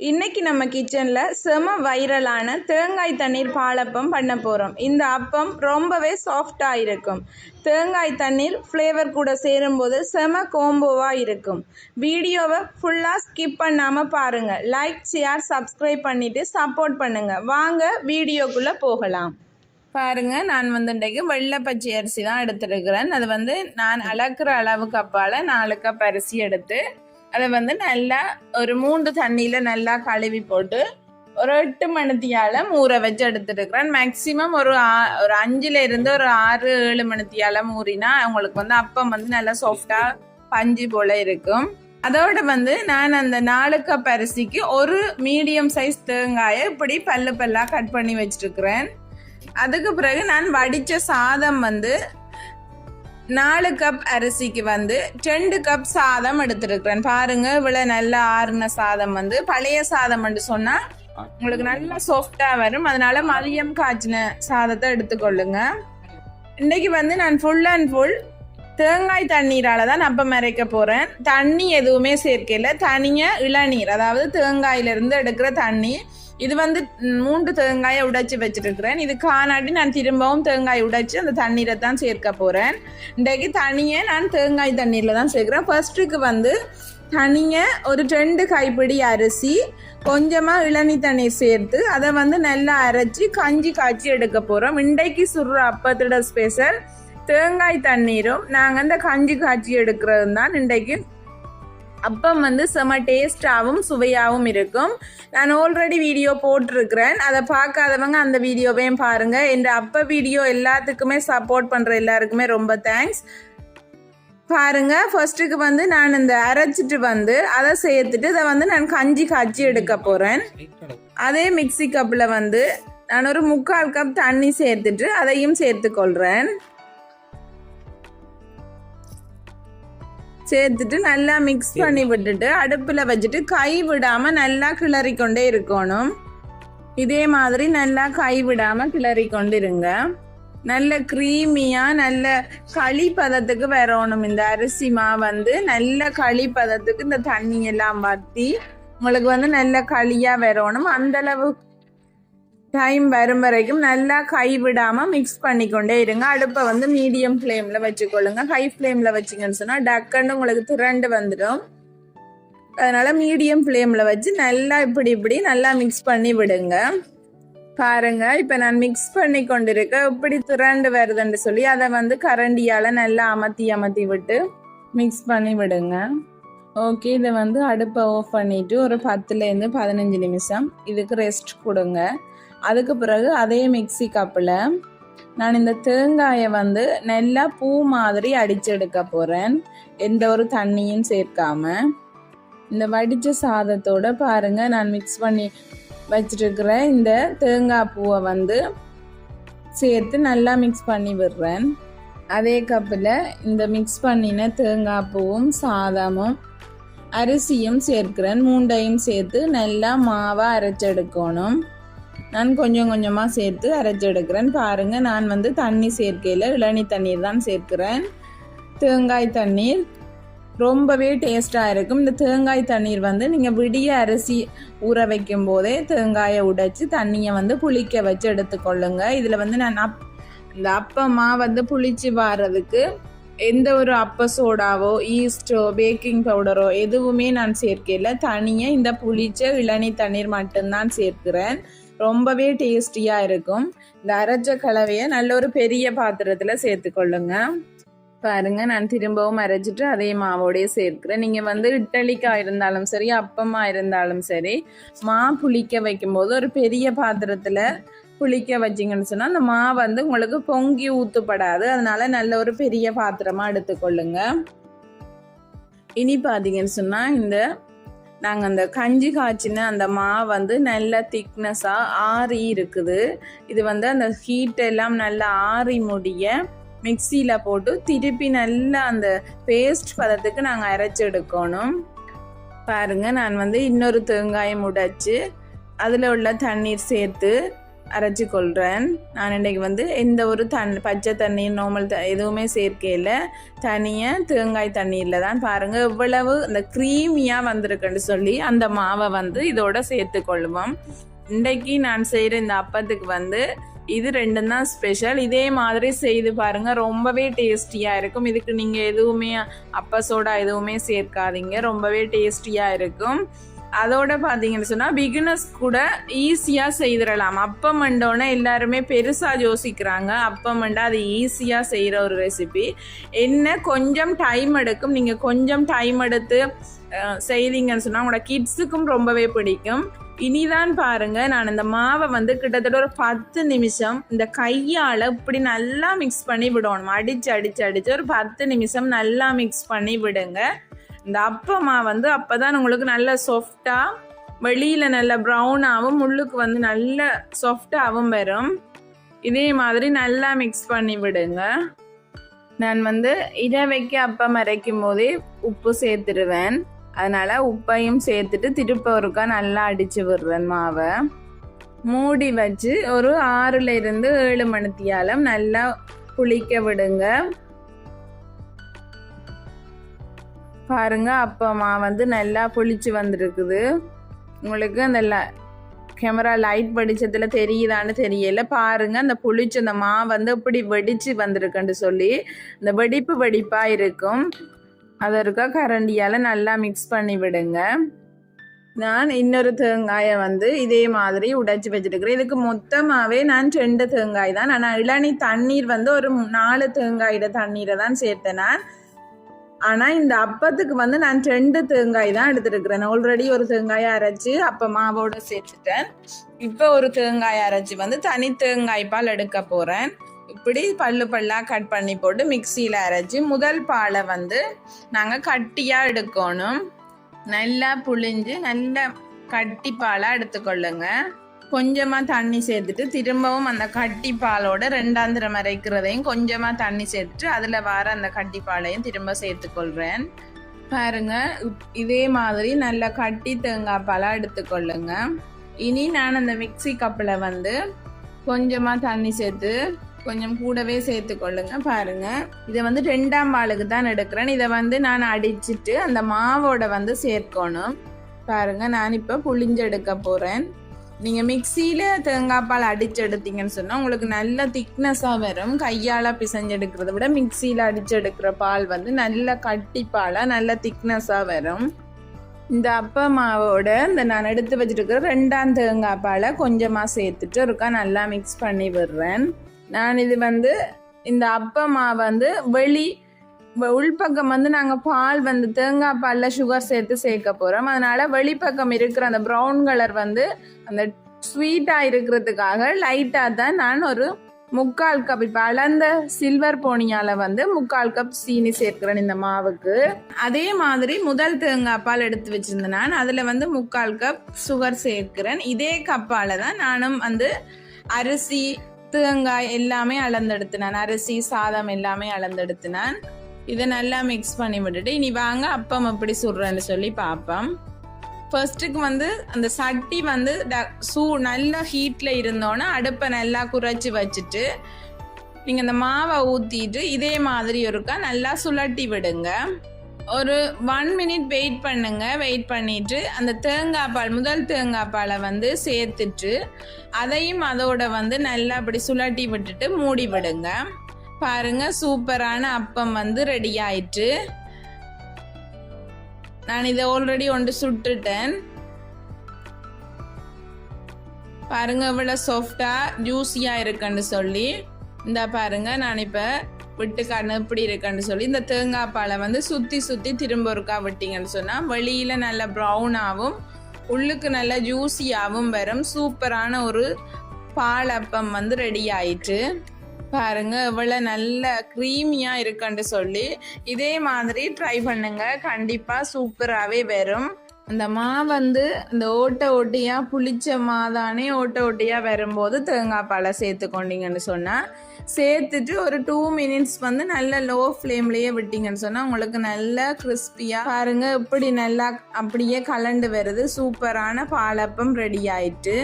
இன்னைக்கு நம்ம கிச்சனில் செம வைரலான தேங்காய் தண்ணீர் பாலப்பம் பண்ண போகிறோம். இந்த அப்பம் ரொம்பவே சாஃப்டாக இருக்கும். தேங்காய் தண்ணீர் ஃப்ளேவர் கூட சேரும்போது செம கோம்போவாக இருக்கும். வீடியோவை ஃபுல்லாக ஸ்கிப் பண்ணாமல் பாருங்கள். லைக், ஷேர், சப்ஸ்கிரைப் பண்ணிவிட்டு சப்போர்ட் பண்ணுங்கள். வாங்க வீடியோக்குள்ளே போகலாம். பாருங்கள், நான் இன்றைக்கு வெள்ளை பச்சை அரிசி தான் எடுத்துருக்கிறேன். அது நான் அளக்குற அளவுக்கு அப்பால் 4 கப் அரிசி எடுத்து அதை நல்லா ஒரு 3 தண்ணியில் நல்லா கழுவி போட்டு ஒரு 8 மணித்தியால் ஊற வச்சு எடுத்துருக்கிறேன். மேக்சிமம் ஒரு 5லேருந்து ஒரு 6-7 மணித்தியால் ஊறினா உங்களுக்கு அப்பம் நல்லா சாஃப்டாக பஞ்சு போல் இருக்கும். அதோட நான் அந்த 4 கப் அரிசிக்கு ஒரு மீடியம் சைஸ் தேங்காயை இப்படி பல்லாக கட் பண்ணி வச்சுருக்கிறேன். அதுக்கு பிறகு நான் வடித்த சாதம் 4 கப் அரிசிக்கு 2 கப் சாதம் எடுத்துருக்கிறேன். பாருங்க, இவ்வளோ நல்லா ஆறுன சாதம் பழைய சாதம் சொன்னால் உங்களுக்கு நல்லா சாஃப்டாக வரும். அதனால மதியம் காய்ச்சின சாதத்தை எடுத்துக்கொள்ளுங்க. இன்றைக்கு நான் ஃபுல் அண்ட் ஃபுல் தேங்காய் தண்ணீரால் தான் அப்பம் அரைக்க போகிறேன். தண்ணி எதுவுமே சேர்க்கல, தனியாக இளநீர், அதாவது தேங்காயிலிருந்து எடுக்கிற தண்ணி. இது 3 தேங்காயை உடைச்சி வச்சுருக்கிறேன். இது காணாட்டி நான் திரும்பவும் தேங்காய் உடைச்சி அந்த தண்ணீரை தான் சேர்க்க போகிறேன். இன்றைக்கு தனியாக நான் தேங்காய் தண்ணீரில் தான் சேர்க்குறேன். ஃபர்ஸ்ட்டுக்கு தனியாக ஒரு 2 கைப்பிடி அரிசி, கொஞ்சமாக இளநீ தண்ணீர் சேர்த்து அதை நல்லா அரைச்சி கஞ்சி காய்ச்சி எடுக்க போகிறோம். இன்றைக்கு சுடுற அப்பத்தோட ஸ்பெஷல் தேங்காய் தண்ணீரும் நாங்கள் அந்த கஞ்சி காய்ச்சி எடுக்கிறது தான். இன்றைக்கு அப்பம் செம டேஸ்டாகவும் சுவையாகவும் இருக்கும். நான் ஆல்ரெடி வீடியோ போட்டிருக்கிறேன். அதை பார்க்காதவங்க அந்த வீடியோவையும் பாருங்கள். என் அப்ப வீடியோ எல்லாத்துக்குமே சப்போர்ட் பண்ணுற எல்லாருக்குமே ரொம்ப தேங்க்ஸ். பாருங்கள், ஃபர்ஸ்ட்டுக்கு நான் இந்த அரைச்சிட்டு அதை சேர்த்துட்டு இதை நான் கஞ்சி காய்ச்சி எடுக்க போகிறேன். அதே மிக்சி கப்பில் நான் ஒரு 3/4 கப் தண்ணி சேர்த்துட்டு அதையும் சேர்த்துக்கொள்கிறேன். சேர்த்துட்டு நல்லா மிக்ஸ் பண்ணி விட்டுட்டு அடுப்பில் வச்சுட்டு கை விடாமல் நல்லா கிளறி கொண்டே இருக்கணும். இதே மாதிரி நல்லா கை விடாமல் கிளறி கொண்டு இருங்க. நல்ல க்ரீமியாக நல்ல களி பதத்துக்கு வரணும். இந்த அரிசி மாவு நல்ல களி பதத்துக்கு இந்த தண்ணியெல்லாம் வற்றி உங்களுக்கு நல்ல களியாக வரணும். அந்தளவு டைம் வரும் வரைக்கும் நல்லா கை விடாமல் மிக்ஸ் பண்ணிக்கொண்டே இருங்க. அடுப்பை மீடியம் ஃப்ளேமில் வச்சுக்கொள்ளுங்க. ஹை ஃப்ளேமில் வச்சிங்கன்னு சொன்னால் டக்குன்னு உங்களுக்கு திரண்டு வந்துடும். அதனால் மீடியம் ஃப்ளேமில் வச்சு நல்லா இப்படி நல்லா மிக்ஸ் பண்ணி விடுங்க. பாருங்கள், இப்போ நான் மிக்ஸ் பண்ணி கொண்டு இருக்கேன். இப்படி திரண்டு வருதுன்னு சொல்லி அதை கரண்டியால் நல்லா அமர்த்தி விட்டு மிக்ஸ் பண்ணி விடுங்க. ஓகே, இதை அடுப்பை ஆஃப் பண்ணிவிட்டு ஒரு 10லேருந்து 15 நிமிஷம் இதுக்கு ரெஸ்ட் கொடுங்க. அதுக்கு பிறகு அதே மிக்சி கப்பில் நான் இந்த தேங்காயை நல்லா பூ மாதிரி அடிச்செடுக்க போகிறேன். எந்த ஒரு தண்ணியும் சேர்க்காம இந்த வடித்த சாதத்தோடு பாருங்கள், நான் மிக்ஸ் பண்ணி வச்சுருக்கிற இந்த தேங்காய் பூவை சேர்த்து நல்லா மிக்ஸ் பண்ணி விடுறேன். அதே கப்பில் இந்த மிக்ஸ் பண்ணின தேங்காய் பூவும் சாதமும் அரிசியும் சேர்க்கிறேன். 3ஐயும் சேர்த்து நல்லா மாவாக அரைச்செடுக்கணும். நான் கொஞ்சம் கொஞ்சமாக சேர்த்து அரைச்செடுக்கிறேன். பாருங்கள், நான் தண்ணி சேர்க்கையில் இளநீ தண்ணீர் தான் சேர்க்கிறேன். தேங்காய் தண்ணீர் ரொம்பவே டேஸ்ட்டாக இருக்கும். இந்த தேங்காய் தண்ணீர் நீங்கள் விடிய அரிசி ஊற வைக்கும் போதே தேங்காயை உடைச்சி தண்ணியை புளிக்க வச்சு எடுத்துக்கொள்ளுங்க. இதில் நான் இந்த அப்பமா புளிச்சு வாரதுக்கு எந்த ஒரு அப்ப சோடாவோ ஈஸ்டோ பேக்கிங் பவுடரோ எதுவுமே நான் சேர்க்கல. தனியாக இந்த புளிச்ச இளநீ தண்ணீர் மட்டும்தான் சேர்க்கிறேன். ரொம்பவே டேஸ்டியாக இருக்கும். இந்த அரைச்ச கலவையை நல்ல ஒரு பெரிய பாத்திரத்தில் சேர்த்துக்கொள்ளுங்க. பாருங்கள், நான் திரும்பவும் அரைச்சிட்டு அதே மாவோடையே சேர்க்கிறேன். நீங்கள் இட்லிக்காக இருந்தாலும் சரி, அப்பமாக இருந்தாலும் சரி, மா புளிக்க வைக்கும்போது ஒரு பெரிய பாத்திரத்தில் புளிக்க வச்சிங்கன்னு சொன்னால் அந்த மா உங்களுக்கு பொங்கி ஊற்றப்படாது. அதனால நல்ல ஒரு பெரிய பாத்திரமாக எடுத்துக்கொள்ளுங்க. இனி பார்த்தீங்கன்னு சொன்னால் இந்த நாங்கள் அந்த கஞ்சி காய்ச்சின அந்த மா நல்ல திக்னஸாக ஆறி இருக்குது. இது அந்த ஹீட்டெல்லாம் நல்லா ஆறி முடிய மிக்சியில் போட்டு திருப்பி நல்லா அந்த பேஸ்ட் பதத்துக்கு நாங்கள் அரைச்சி எடுக்கணும். பாருங்கள், நான் இன்னொரு தேங்காயம் உடைச்சி அதில் உள்ள தண்ணீர் சேர்த்து அரைச்சி கொள்கிறேன். நான் இன்றைக்கு வந்து எந்த ஒரு பச்சை தண்ணீர் நார்மல் எதுவுமே சேர்க்கையில் தனியாக தேங்காய் தண்ணீரில் தான் பாருங்கள் இவ்வளவு இந்த க்ரீமியாக வந்திருக்குன்னு சொல்லி அந்த மாவை வந்து இதோட சேர்த்து கொள்வோம். இன்றைக்கு நான் செய்கிற இந்த அப்பத்துக்கு வந்து இது ரெண்டும் தான் ஸ்பெஷல். இதே மாதிரி செய்து பாருங்கள், ரொம்பவே டேஸ்டியாக இருக்கும். இதுக்கு நீங்கள் எதுவுமே அப்ப சோடா எதுவுமே சேர்க்காதீங்க, ரொம்பவே டேஸ்டியாக இருக்கும். அதோட பார்த்தீங்கன்னு சொன்னால் பிகினர்ஸ் கூட ஈஸியாக செய்திடலாம். அப்பம் மண்டோன்னே எல்லாருமே பெருசாக யோசிக்கிறாங்க, அப்பம் மண்டா அது ஈஸியாக செய்கிற ஒரு ரெசிபி. என்ன கொஞ்சம் டைம் எடுக்கும், நீங்கள் கொஞ்சம் டைம் எடுத்து செய்தீங்கன்னு சொன்னால் உங்களோட கிட்ஸுக்கும் ரொம்பவே பிடிக்கும். இனிதான் பாருங்க, நான் இந்த மாவை வந்து கிட்டத்தட்ட ஒரு 10 நிமிஷம் இந்த கையால் இப்படி நல்லா மிக்ஸ் பண்ணி விடணும். அடிச்சு ஒரு 10 நிமிஷம் நல்லா மிக்ஸ் பண்ணி விடுங்க. இந்த அப்பமா வந்து அப்போதான் உங்களுக்கு நல்ல சாஃப்டாக, வெளியில் நல்ல ப்ரௌனாகவும் உள்ளுக்கு வந்து நல்ல சாஃப்டாகவும் வரும். இதே மாதிரி நல்லா மிக்ஸ் பண்ணி விடுங்க. நான் வந்து இதை வைக்க அப்பம் அரைக்கும் போதே உப்பு சேர்த்துடுவேன். அதனால் உப்பையும் சேர்த்துட்டு திருப்ப ஒருக்கா நல்லா அடித்து விடுறேன் மாவை. மூடி வச்சு ஒரு 6லிருந்து 7 மணித்தியாலம் நல்லா புளிக்க விடுங்க. பாருங்க அப்பமா வந்து நல்லா புளிச்சு வந்திருக்குது. உங்களுக்கு அந்த கேமரா லைட் படிச்சதில் தெரியுதான்னு தெரியல. பாருங்க அந்த புளிச்சு அந்த மா வந்து இப்படி வெடிச்சு வந்திருக்குன்னு சொல்லி இந்த வெடிப்பாக இருக்கும். அதற்கா கரண்டியால் நல்லா மிக்ஸ் பண்ணி விடுங்க. நான் இன்னொரு தேங்காயை வந்து இதே மாதிரி உடைச்சி வச்சுருக்கிறேன். இதுக்கு மொத்தமாகவே நான் 2 தேங்காய் தான். ஆனால் இளநீ தண்ணீர் வந்து ஒரு 4 தேங்காயோட தண்ணீரை தான் சேர்த்தேன் நான். ஆனால் இந்த அப்பத்துக்கு வந்து நான் 2 தேங்காய் தான் எடுத்துருக்கிறேன். ஆல்ரெடி ஒரு தேங்காயை அரைச்சி அப்போ மாவோட சேர்த்துட்டேன். இப்போ ஒரு தேங்காய் அரைச்சி வந்து தனி தேங்காய் பால் எடுக்க போகிறேன். இப்படி பல்லாக கட் பண்ணி போட்டு மிக்சியில் அரைச்சி முதல் பாலை வந்து நாங்கள் கட்டியாக எடுக்கணும். நல்லா புழிஞ்சு நல்ல கட்டி பாலாக எடுத்துக்கொள்ளுங்க. கொஞ்சமாக தண்ணி சேர்த்துட்டு திரும்பவும் அந்த கட்டி பாலோட 2ஆம் தரம் அரைக்கிறதையும் கொஞ்சமாக தண்ணி சேர்த்துட்டு அதில் வர அந்த கட்டி பாலையும் திரும்ப சேர்த்துக்கொள்கிறேன். பாருங்க இதே மாதிரி நல்லா கட்டி தேங்காய் பாலாக எடுத்துக்கொள்ளுங்க. இனி நான் அந்த மிக்சி கப்பில் வந்து கொஞ்சமாக தண்ணி சேர்த்து கொஞ்சம் கூடவே சேர்த்து கொள்ளுங்க. பாருங்க இதை வந்து 2ஆம் பாலுக்கு தான் எடுக்கிறேன். இதை வந்து நான் அடிச்சுட்டு அந்த மாவோட வந்து சேர்க்கணும். பாருங்க நான் இப்போ புளிஞ்சு எடுக்க போகிறேன். நீங்கள் மிக்சியில் தேங்காய் பால் அடித்து எடுத்தீங்கன்னு சொன்னால் உங்களுக்கு நல்ல திக்னஸாக வரும். கையால் பிசைஞ்சு எடுக்கிறத விட மிக்சியில் அடித்து எடுக்கிற பால் வந்து நல்ல கட்டி பாலாக நல்ல திக்னஸாக வரும். இந்த அப்ப மாவோட இந்த நான் எடுத்து வச்சுருக்கிற 2ஆம் தேங்காய் பாலை கொஞ்சமாக சேர்த்துட்டு ஒருக்கா நல்லா மிக்ஸ் பண்ணி விடுறேன். நான் இது வந்து இந்த அப்பமா வந்து உள்பக்கம் வந்து நாங்கள் பால் வந்து தேங்காய் பாலில் சுகர் சேர்த்து சேர்க்க போகிறோம். அதனால் வெளிப்பக்கம் இருக்கிற அந்த ப்ரௌன் கலர் வந்து அந்த ஸ்வீட்டாக இருக்கிறதுக்காக லைட்டாக தான் நான் ஒரு 3/4 கப் இப்போ அளந்த சில்வர் போனியால் வந்து 3/4 கப் சீனி சேர்க்கிறேன் இந்த மாவுக்கு. அதே மாதிரி முதல் தேங்காய் பால் எடுத்து வச்சுருந்தேன் நான், அதில் வந்து 3/4 கப் சுகர் சேர்க்கிறேன். இதே கப்பால் தான் நானும் வந்து அரிசி தேங்காய் எல்லாமே அளந்தெடுத்தினான், அரிசி சாதம் எல்லாமே அளந்தெடுத்தினான். இதை நல்லா மிக்ஸ் பண்ணி விட்டுட்டு இனி வாங்க அப்பம் எப்படி சுடுறேன்னு சொல்லி பார்ப்போம். ஃபர்ஸ்ட்டுக்கு வந்து அந்த சட்டி வந்து நல்ல ஹீட்டில் இருந்தோன்னே அடுப்பை நல்லா குறைச்சி வச்சுட்டு நீங்கள் இந்த மாவை ஊற்றிட்டு இதே மாதிரி ஒருக்கா நல்லா சுழட்டி விடுங்க. ஒரு 1 மினிட் வெயிட் பண்ணுங்க. வெயிட் பண்ணிட்டு அந்த தேங்காய் பால் முதல் தேங்காய் பாலை வந்து சேர்த்துட்டு அதையும் அதோட வந்து நல்லா அப்படி சுழட்டி விட்டுட்டு மூடி விடுங்க. பாருங்க சூப்பரான அப்பம் வந்து ரெடி ஆயிட்டு. நான் இதை ஆல்ரெடி ஒன்று சுட்டுட்டேன். பாருங்க இவ்வளோ சாஃப்டாக ஜூஸியாக இருக்குன்னு சொல்லி. இந்த பாருங்க நான் இப்போ விட்டுக்கான இப்படி இருக்குன்னு சொல்லி இந்த தேங்காய் பாலை வந்து சுற்றி திரும்ப ஒருக்கா விட்டிங்கன்னு சொன்னால் வெளியில் நல்ல ப்ரௌனாகவும் உள்ளுக்கு நல்ல ஜூஸியாகவும் வரும். சூப்பரான ஒரு பால் அப்பம் வந்து ரெடி ஆயிட்டு. பாருங்க இவ்வளோ நல்ல க்ரீமியாக இருக்குன்னு சொல்லி இதே மாதிரி ட்ரை பண்ணுங்க, கண்டிப்பாக சூப்பராகவே வரும். அந்த மா வந்து இந்த ஓட்டையாக புளிச்ச மாதானே ஓட்டையாக வரும்போது தேங்காய் பாலை சேர்த்து கொண்டீங்கன்னு சொன்னால் சேர்த்துட்டு ஒரு 2 மினிட்ஸ் வந்து நல்ல லோ ஃப்ளேம்லேயே விட்டிங்கன்னு சொன்னால் உங்களுக்கு நல்ல கிறிஸ்பியாக பாருங்கள் இப்படி நல்லா அப்படியே கலண்டு வருது. சூப்பரான பாலப்பம் ரெடி ஆயிட்டு.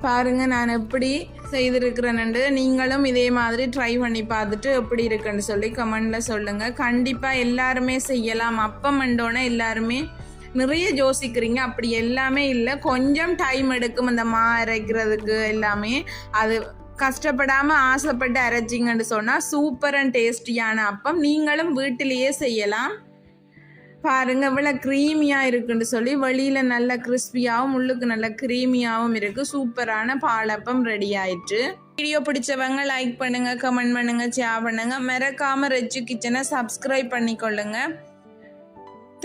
பாருங்க நான் எப்படி செய்திருக்கிறேன்னு. நீங்களும் இதே மாதிரி ட்ரை பண்ணி பார்த்துட்டு எப்படி இருக்குன்னு சொல்லி கமெண்ட்ல சொல்லுங்க. கண்டிப்பா எல்லாருமே செய்யலாம். அப்பம் மண்டோன எல்லாருமே நிறைய யோசிக்கிறீங்க, அப்படி எல்லாமே இல்லை. கொஞ்சம் டைம் எடுக்கும் அந்த மா அரைக்கிறதுக்கு எல்லாமே. அது கஷ்டப்படாம ஆசைப்பட்டு அரைச்சிங்கன்னு சொன்னா சூப்பர் அண்ட் டேஸ்டியான அப்பம் நீங்களும் வீட்டிலேயே செய்யலாம். பாருங்க இவ்வளவு க்ரீமியா இருக்குன்னு சொல்லி, வெளியில நல்ல கிறிஸ்பியாவும் உள்ளுக்கு நல்ல க்ரீமியாவும் இருக்கு. சூப்பரான பாலப்பம் ரெடி ஆயிட்டு. வீடியோ பிடிச்சவங்க லைக் பண்ணுங்க, கமெண்ட் பண்ணுங்க, ஷேர் பண்ணுங்க. மறக்காம ரெச்சு கிச்சனை சப்ஸ்கிரைப் பண்ணிக்கொள்ளுங்க.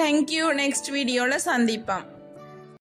தேங்க்யூ. நெக்ஸ்ட் வீடியோல சந்திப்போம்.